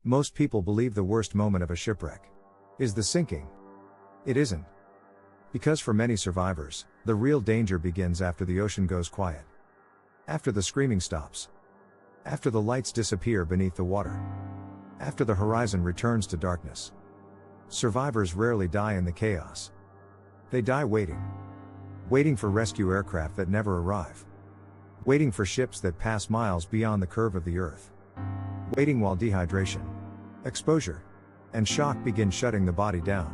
Most people believe the worst moment of a shipwreck is the sinking. It isn't. Because for many survivors, the real danger begins after the ocean goes quiet. After the screaming stops. After the lights disappear beneath the water. After the horizon returns to darkness. Survivors rarely die in the chaos. They die waiting. Waiting for rescue aircraft that never arrive. Waiting for ships that pass miles beyond the curve of the earth. Waiting while dehydration, exposure, and shock begin shutting the body down.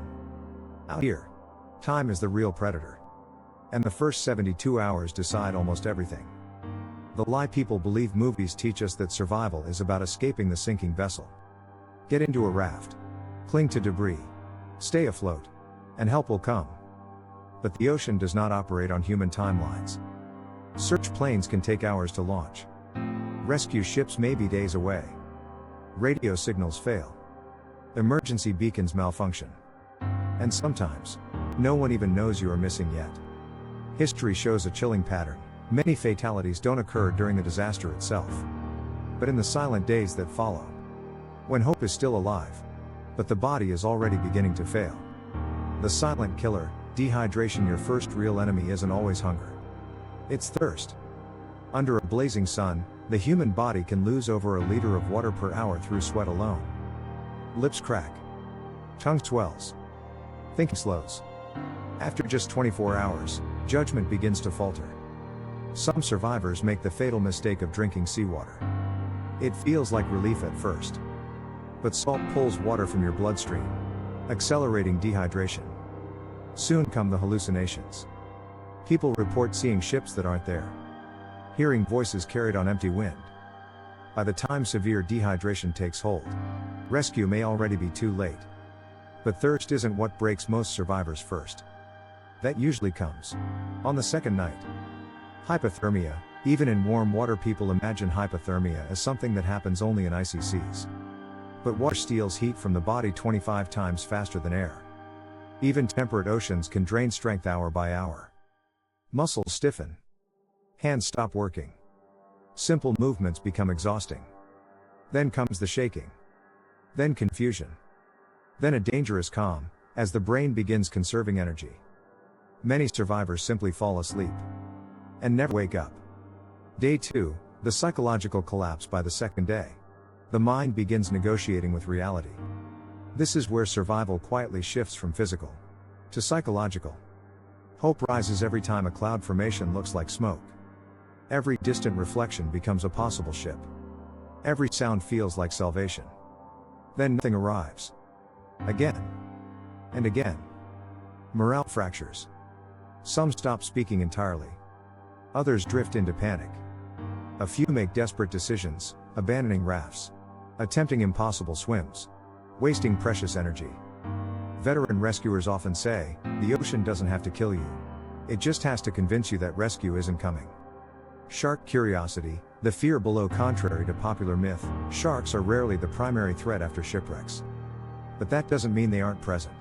Out here, time is the real predator. And the first 72 hours decide almost everything. The lie people believe movies teach us that survival is about escaping the sinking vessel. Get into a raft. Cling to debris. Stay afloat. And help will come. But the ocean does not operate on human timelines. Search planes can take hours to launch. Rescue ships may be days away. Radio signals fail. Emergency beacons malfunction. And sometimes, no one even knows you are missing yet. History shows a chilling pattern. Many fatalities don't occur during the disaster itself, but in the silent days that follow. When hope is still alive, but the body is already beginning to fail. The silent killer, dehydration. Your first real enemy isn't always hunger. It's thirst. Under a blazing sun, the human body can lose over a liter of water per hour through sweat alone. Lips crack. Tongue swells. Thinking slows. After just 24 hours, judgment begins to falter. Some survivors make the fatal mistake of drinking seawater. It feels like relief at first. But salt pulls water from your bloodstream, accelerating dehydration. Soon come the hallucinations. People report seeing ships that aren't there. Hearing voices carried on empty wind. By the time severe dehydration takes hold, rescue may already be too late. But thirst isn't what breaks most survivors first. That usually comes on the second night. Hypothermia. Even in warm water, people imagine hypothermia as something that happens only in icy seas. But water steals heat from the body 25 times faster than air. Even temperate oceans can drain strength hour by hour. Muscles stiffen. Hands stop working. Simple movements become exhausting. Then comes the shaking. Then confusion. Then a dangerous calm, as the brain begins conserving energy. Many survivors simply fall asleep and never wake up. Day 2, the psychological collapse. By the second day, the mind begins negotiating with reality. This is where survival quietly shifts from physical to psychological. Hope rises every time a cloud formation looks like smoke. Every distant reflection becomes a possible ship. Every sound feels like salvation. Then nothing arrives. Again. And again. Morale fractures. Some stop speaking entirely. Others drift into panic. A few make desperate decisions, abandoning rafts, attempting impossible swims, wasting precious energy. Veteran rescuers often say, the ocean doesn't have to kill you. It just has to convince you that rescue isn't coming. Shark curiosity, the fear below. Contrary to popular myth, sharks are rarely the primary threat after shipwrecks. But that doesn't mean they aren't present.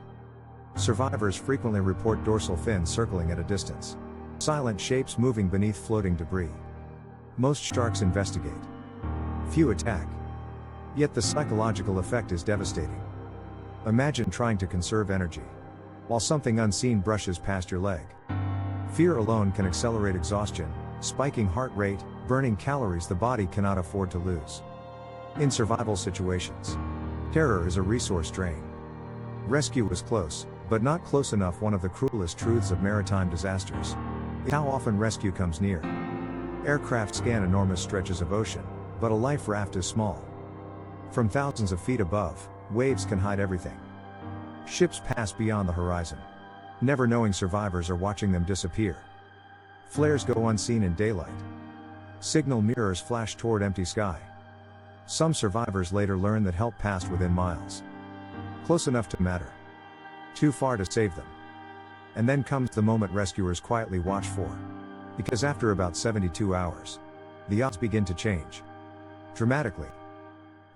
Survivors frequently report dorsal fins circling at a distance. Silent shapes moving beneath floating debris. Most sharks investigate. Few attack. Yet the psychological effect is devastating. Imagine trying to conserve energy while something unseen brushes past your leg. Fear alone can accelerate exhaustion, spiking heart rate, burning calories the body cannot afford to lose. In survival situations, terror is a resource drain. Rescue was close, but not close enough. One of the cruelest truths of maritime disasters is how often rescue comes near. Aircraft scan enormous stretches of ocean, but a life raft is small. From thousands of feet above, waves can hide everything. Ships pass beyond the horizon, never knowing survivors are watching them disappear. Flares go unseen in daylight. Signal mirrors flash toward empty sky. Some survivors later learn that help passed within miles. Close enough to matter. Too far to save them. And then comes the moment rescuers quietly watch for. Because after about 72 hours, the odds begin to change. Dramatically.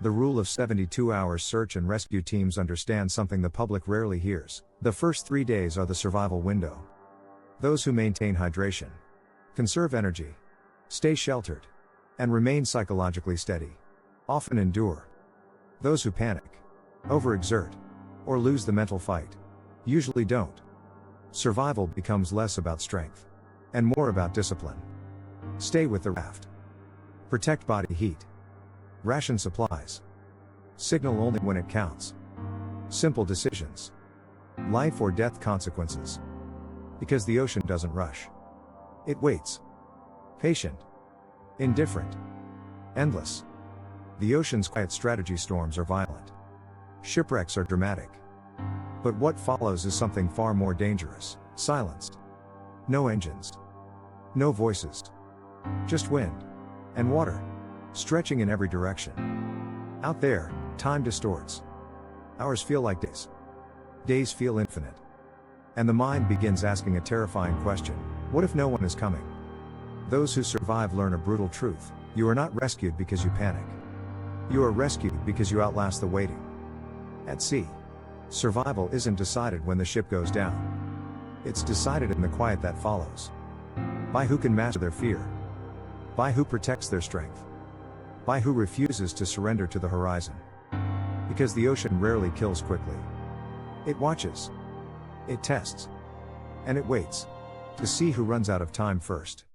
The rule of 72 hours. Search and rescue teams understand something the public rarely hears. The first 3 days are the survival window. Those who maintain hydration, conserve energy, stay sheltered, and remain psychologically steady, often endure. Those who panic, overexert, or lose the mental fight usually don't. Survival becomes less about strength and more about discipline. Stay with the raft. Protect body heat. Ration supplies. Signal only when it counts. Simple decisions. Life or death consequences. Because the ocean doesn't rush. It waits. Patient. Indifferent. Endless. The ocean's quiet strategy storms are violent. Shipwrecks are dramatic. But what follows is something far more dangerous. Silenced. No engines. No voices. Just wind. And water. Stretching in every direction. Out there, time distorts. Hours feel like days. Days feel infinite. And the mind begins asking a terrifying question: what if no one is coming? Those who survive learn a brutal truth: you are not rescued because you panic. You are rescued because you outlast the waiting. At sea, survival isn't decided when the ship goes down. It's decided in the quiet that follows. By who can master their fear. By who protects their strength. By who refuses to surrender to the horizon. Because the ocean rarely kills quickly. It watches. It tests. And it waits to see who runs out of time first.